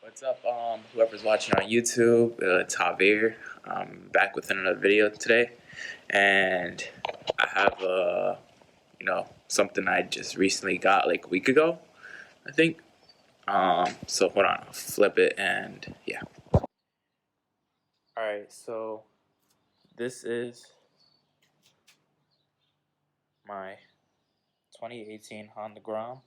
What's up, whoever's watching on YouTube, it's Javier. I'm back with another video today, and I have, something I just recently got like a week ago, I think. So hold on, I'll flip it, and yeah. Alright, so this is my 2018 Honda Grom.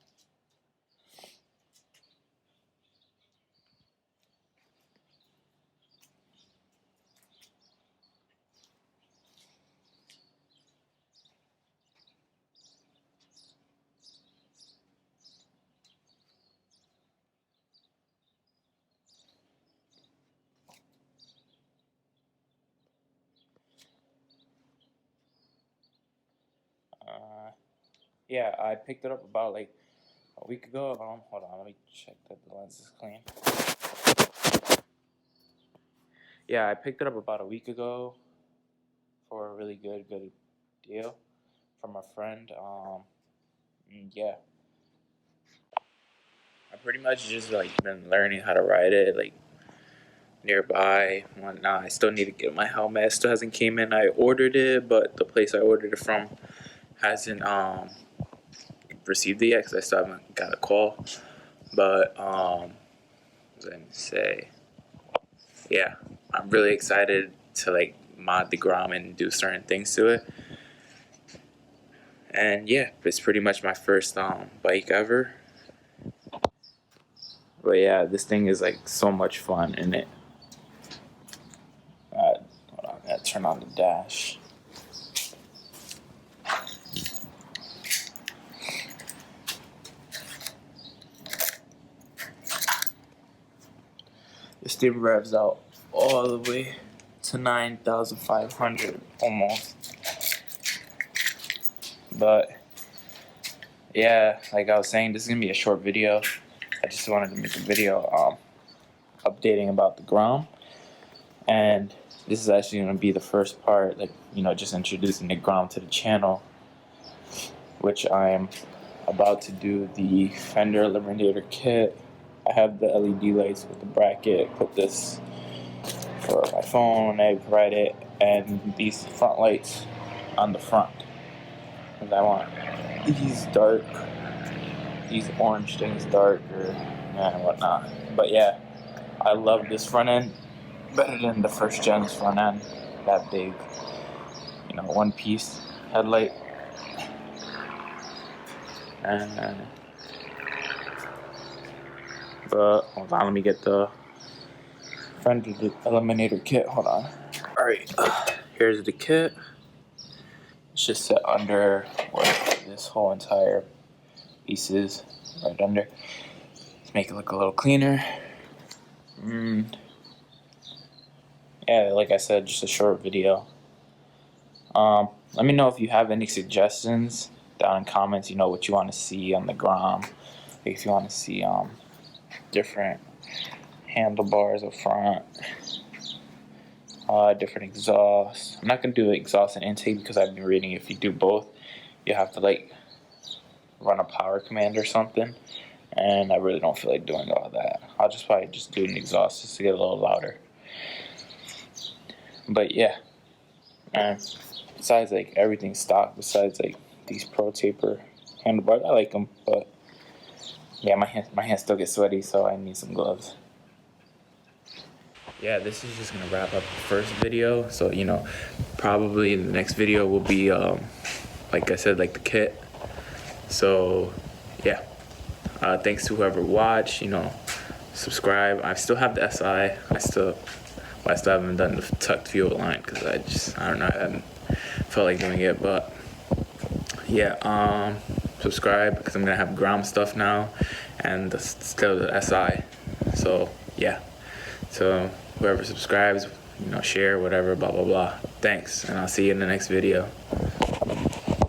Yeah, I picked it up about like a week ago. Hold on, let me check that the lens is clean. Yeah, I picked it up about a week ago for a really good deal from a friend. Yeah, I pretty much just like been learning how to ride it like nearby and whatnot. I still need to get my helmet. It still hasn't came in. I ordered it, but the place I ordered it from hasn't received it yet because I still haven't got a call. But what was I gonna say? Yeah, I'm really excited to like mod the Grom and do certain things to it. And yeah, it's pretty much my first bike ever. But yeah, this thing is like so much fun in it. Hold on, I gotta turn on the dash. This thing revs out all the way to 9,500 almost. But yeah, like I was saying, this is gonna be a short video. I just wanted to make a video updating about the Grom, and this is actually gonna be the first part, like just introducing the Grom to the channel, which I am about to do the fender eliminator kit. I have the LED lights with the bracket. Put this for my phone. I ride it, and these front lights on the front. And I want these dark, these orange things darker and whatnot. But yeah, I love this front end better than the first gen's front end. That big, one piece headlight. And but hold on, let me get the fender eliminator kit. Hold on. Alright, here's the kit. It's just set under where this whole entire piece is, right under. Let's make it look a little cleaner. Yeah, like I said, just a short video. Let me know if you have any suggestions down in comments. What you want to see on the Grom. If you want to see different handlebars up front, different exhaust. I'm not gonna do exhaust and intake because I've been reading if you do both, you have to like run a power command or something, and I really don't feel like doing all that. I'll just probably just do an exhaust just to get a little louder. But yeah, and besides like everything's stock, besides like these Pro Taper handlebars, I like them, but yeah, my hands still get sweaty, so I need some gloves. Yeah, this is just gonna wrap up the first video. So probably the next video will be like I said, like the kit. So yeah, thanks to whoever watched. Subscribe. I still have the SI. I still haven't done the tucked fuel line because I don't know, I haven't felt like doing it. But yeah, subscribe because I'm gonna have Grom stuff now, and still the SI. So yeah, so whoever subscribes, share, whatever, blah blah blah. Thanks, and I'll see you in the next video.